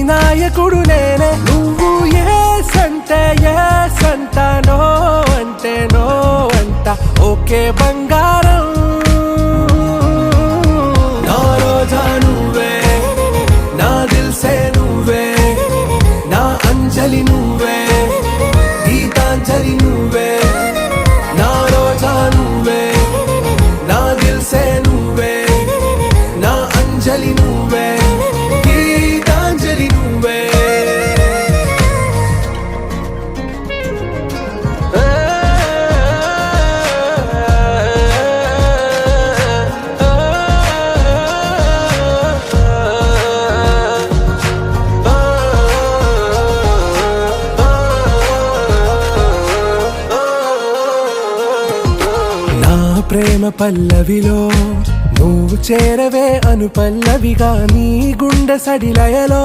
నాయకుడు నేనే నువ్వు ఏ సంట నో అంటే నో అంట ఓకే బంగారం నా రోజా నువ్వే నా దిల్సే నువ్వే నా అంజలి నువ్వే గీతాంజలి నువ్వే నా రోజా నువ్వే నా దిల్సే నువ్వే నా అంజలి నువ్వే గీతాంజలి నువ్వే ప్రేమ పల్లవిలో నువ్వు చేరవే అను పల్లవిగా నీ గుండె సడిలయలో